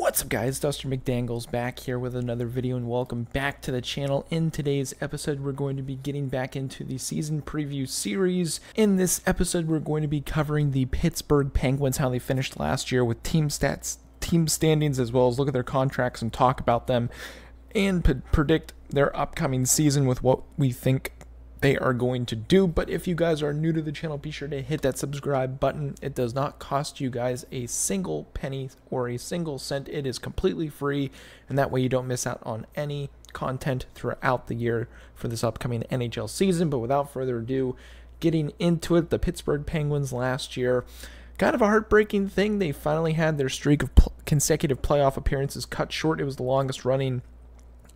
What's up, guys? Duster McDangles back here with another video, and welcome back to the channel. In today's episode, we're going to be getting back into the season preview series. In this episode, we're going to be covering the Pittsburgh Penguins, how they finished last year with team stats, team standings, as well as look at their contracts and talk about them and predict their upcoming season with what we think they are going to do. But if you guys are new to the channel, be sure to hit that subscribe button. It does not cost you guys a single penny or a single cent. It is completely free, and that way you don't miss out on any content throughout the year for this upcoming NHL season. But without further ado, getting into it, the Pittsburgh Penguins last year, kind of a heartbreaking thing. They finally had their streak of consecutive playoff appearances cut short. It was the longest running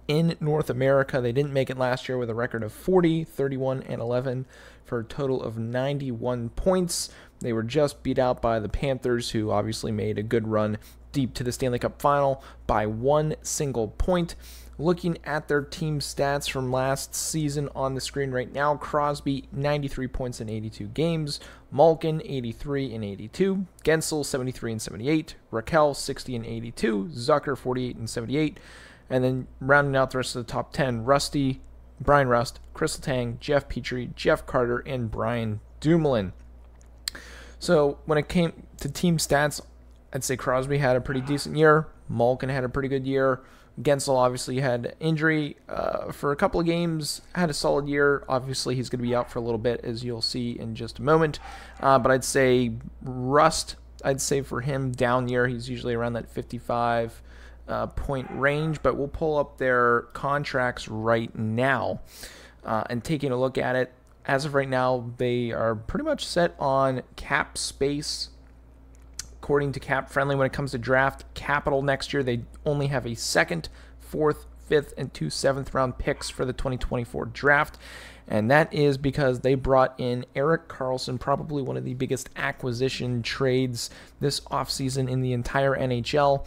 in North America. They didn't make it last year with a record of 40, 31, and 11 for a total of 91 points. They were just beat out by the Panthers, who obviously made a good run deep to the Stanley Cup final by one single point. Looking at their team stats from last season on the screen right now, Crosby 93 points in 82 games, Malkin 83 in 82, Gensel 73 and 78, Raquel 60 and 82, Zucker 48 and 78, and then rounding out the rest of the top 10, Rusty, Brian Rust, Crystal Tang, Jeff Petrie, Jeff Carter, and Brian Dumoulin. So when it came to team stats, I'd say Crosby had a pretty decent year. Malkin had a pretty good year. Gensel obviously had injury for a couple of games, had a solid year. Obviously, he's going to be out for a little bit, as you'll see in just a moment. But I'd say Rust, I'd say for him, down year. He's usually around that 55 point range, but we'll pull up their contracts right now and taking a look at it. As of right now, they are pretty much set on cap space according to Cap Friendly. When it comes to draft capital next year, they only have a second, fourth, fifth, and two seventh round picks for the 2024 draft. And that is because they brought in Erik Karlsson, probably one of the biggest acquisition trades this offseason in the entire NHL.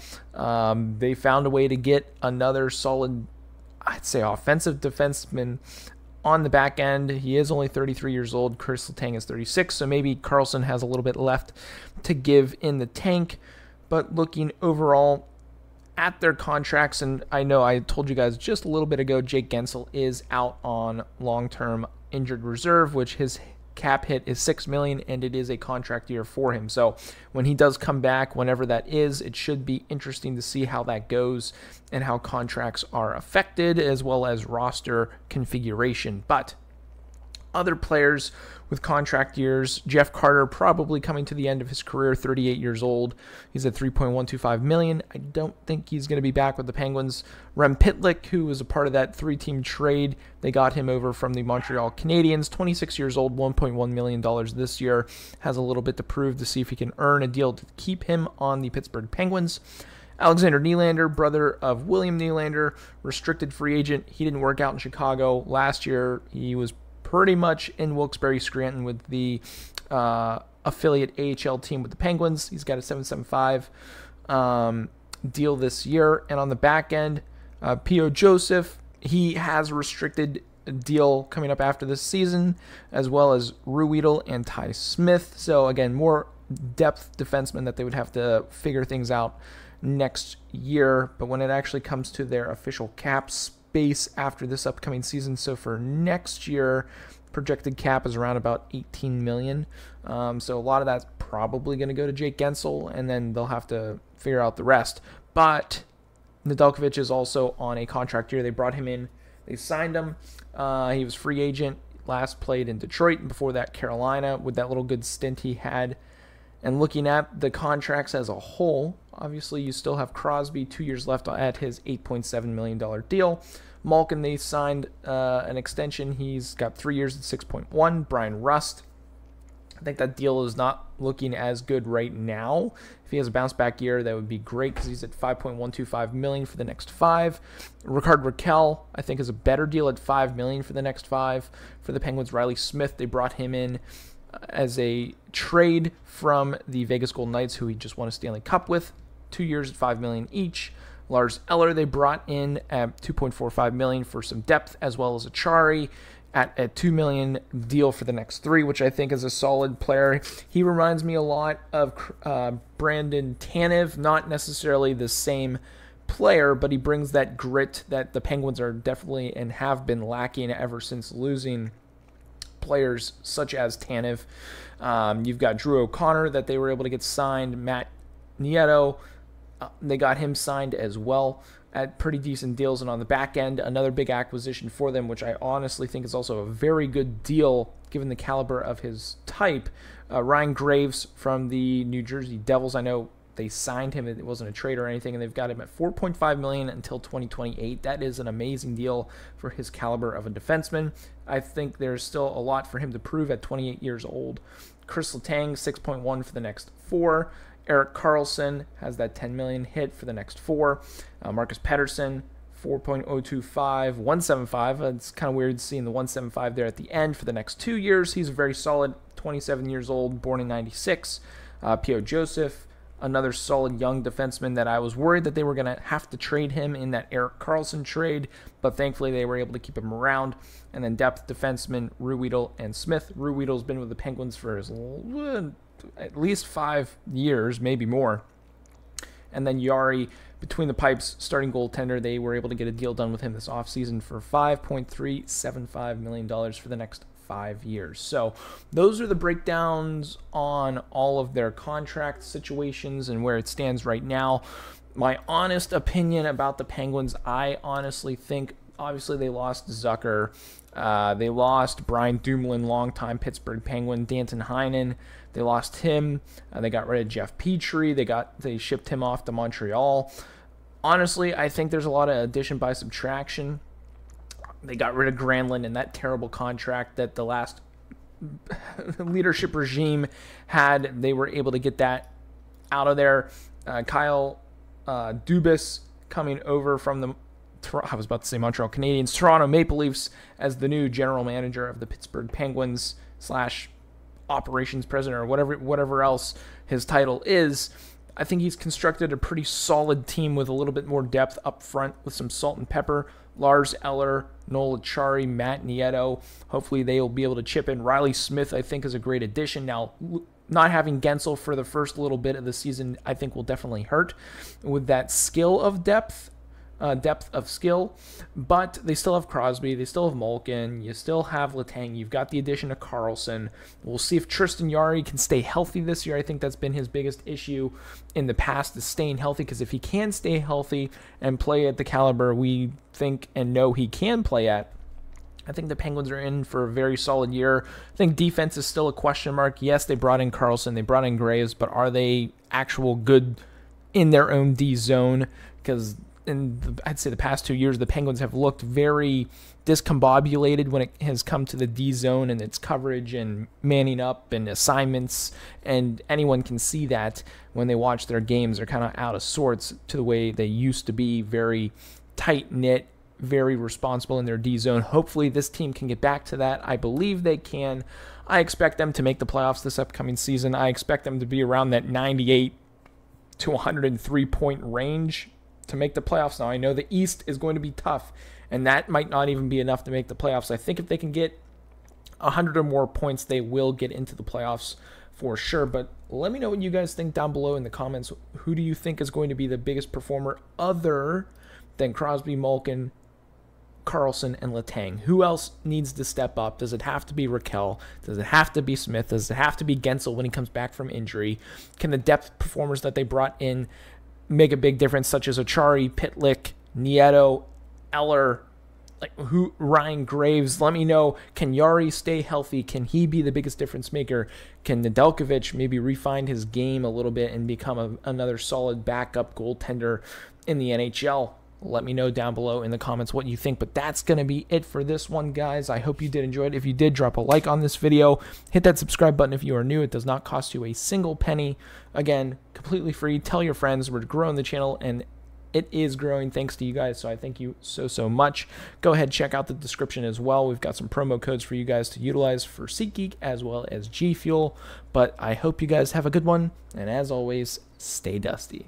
They found a way to get another solid, I'd say, offensive defenseman on the back end. He is only 33 years old. Crystal Tang is 36, so maybe Karlsson has a little bit left to give in the tank. But looking overall at their contracts, and I know I told you guys just a little bit ago, Jake Gensel is out on long-term injured reserve, which his cap hit is $6 million, and it is a contract year for him. So when he does come back, whenever that is, it should be interesting to see how that goes and how contracts are affected, as well as roster configuration. But other players with contract years, Jeff Carter probably coming to the end of his career, 38 years old. He's at $3.125 million. I don't think he's going to be back with the Penguins. Rem Pitlick, who was a part of that three-team trade, they got him over from the Montreal Canadiens, 26 years old, $1.1 million this year. Has a little bit to prove to see if he can earn a deal to keep him on the Pittsburgh Penguins. Alexander Nylander, brother of William Nylander, restricted free agent. He didn't work out in Chicago last year. He was pretty much in Wilkes-Barre Scranton with the affiliate AHL team with the Penguins. He's got a $7.75 deal this year. And on the back end, P.O. Joseph, he has a restricted deal coming up after this season, as well as Ruedel and Ty Smith. So again, more depth defensemen that they would have to figure things out next year. But when it actually comes to their official cap space after this upcoming season, so for next year, projected cap is around about $18 million. So a lot of that's probably going to go to Jake Gensel, and then they'll have to figure out the rest. But Nedeljkovic is also on a contract year. They brought him in. They signed him. He was free agent. Last played in Detroit, and before that Carolina, with that little good stint he had. And looking at the contracts as a whole, obviously you still have Crosby, 2 years left at his $8.7 million deal. Malkin, they signed an extension. He's got 3 years at 6.1. Brian Rust, I think that deal is not looking as good right now. If he has a bounce back year, that would be great, because he's at $5.125 million for the next 5. Rickard Rakell, I think, is a better deal at $5 million for the next 5. For the Penguins, Riley Smith, they brought him in as a trade from the Vegas Golden Knights, who he just won a Stanley Cup with. 2 years at $5 million each. Lars Eller, they brought in at $2.45 million for some depth, as well as Achari. at a $2 million deal for the next 3, which I think is a solid player. He reminds me a lot of Brandon Tanev, not necessarily the same player, but he brings that grit that the Penguins are definitely and have been lacking ever since losing players such as Tanev. You've got Drew O'Connor that they were able to get signed. Matt Nieto, they got him signed as well at pretty decent deals. And on the back end, another big acquisition for them, which I honestly think is also a very good deal given the caliber of his type. Ryan Graves from the New Jersey Devils. I know they signed him. It wasn't a trade or anything, and they've got him at $4.5 million until 2028. That is an amazing deal for his caliber of a defenseman. I think there's still a lot for him to prove at 28 years old. Chris Letang, $6.1 for the next 4. Erik Karlsson has that $10 million hit for the next 4. Marcus Pettersson, $4.025, $175. It's kind of weird seeing the $175 there at the end for the next 2 years. He's very solid, 27 years old, born in 96. P.O. Joseph, another solid young defenseman that I was worried that they were going to have to trade him in that Erik Karlsson trade, but thankfully they were able to keep him around. And then depth defensemen Ruhwedel and Smith. Ruhwedel's been with the Penguins for at least 5 years, maybe more. And then Yari, between the pipes, starting goaltender, they were able to get a deal done with him this offseason for $5.375 million for the next 5 years. So those are the breakdowns on all of their contract situations and where it stands right now. My honest opinion about the Penguins, I honestly think, obviously they lost Zucker. They lost Brian Dumoulin, longtime Pittsburgh Penguin. Danton Heinen, they lost him. They got rid of Jeff Petrie. They shipped him off to Montreal. Honestly, I think there's a lot of addition by subtraction. They got rid of Granlund and that terrible contract that the last leadership regime had. They were able to get that out of there. Kyle Dubas coming over from the, I was about to say Montreal Canadiens, Toronto Maple Leafs as the new general manager of the Pittsburgh Penguins / operations president or whatever else his title is. I think he's constructed a pretty solid team with a little bit more depth up front with some salt and pepper. Lars Eller, Noel Acciari, Matt Nieto. Hopefully they will be able to chip in. Riley Smith, I think, is a great addition. Now, not having Gensel for the first little bit of the season, I think will definitely hurt with that skill of depth of skill, but they still have Crosby, they still have Malkin, you still have Letang, you've got the addition of Karlsson. We'll see if Tristan Jarry can stay healthy this year. I think that's been his biggest issue in the past, is staying healthy, because if he can stay healthy and play at the caliber we think and know he can play at, I think the Penguins are in for a very solid year. I think defense is still a question mark. Yes, they brought in Karlsson, they brought in Graves, but are they actual good in their own D zone? Because I'd say the past 2 years, the Penguins have looked very discombobulated when it has come to the D zone and its coverage and manning up and assignments. And anyone can see that when they watch their games. They're kind of out of sorts to the way they used to be, very tight-knit, very responsible in their D zone. Hopefully this team can get back to that. I believe they can. I expect them to make the playoffs this upcoming season. I expect them to be around that 98 to 103 point range to make the playoffs. Now, I know the East is going to be tough, and that might not even be enough to make the playoffs. I think if they can get 100 or more points, they will get into the playoffs for sure. But let me know what you guys think down below in the comments. Who do you think is going to be the biggest performer other than Crosby, Malkin, Karlsson, and Letang? Who else needs to step up? Does it have to be Raquel? Does it have to be Smith? Does it have to be Gensel when he comes back from injury? Can the depth performers that they brought in make a big difference, such as Acciari, Pitlick, Nieto, Eller, Ryan Graves? Let me know. Can Yari stay healthy? Can he be the biggest difference maker? Can Nedeljkovic maybe refine his game a little bit and become another solid backup goaltender in the NHL? Let me know down below in the comments what you think. But that's going to be it for this one, guys. I hope you did enjoy it. If you did, drop a like on this video. Hit that subscribe button if you are new. It does not cost you a single penny. Again, completely free. Tell your friends. We're growing the channel, and it is growing thanks to you guys. So I thank you so much. Go ahead, check out the description as well. We've got some promo codes for you guys to utilize for SeatGeek as well as GFUEL. But I hope you guys have a good one. And as always, stay dusty.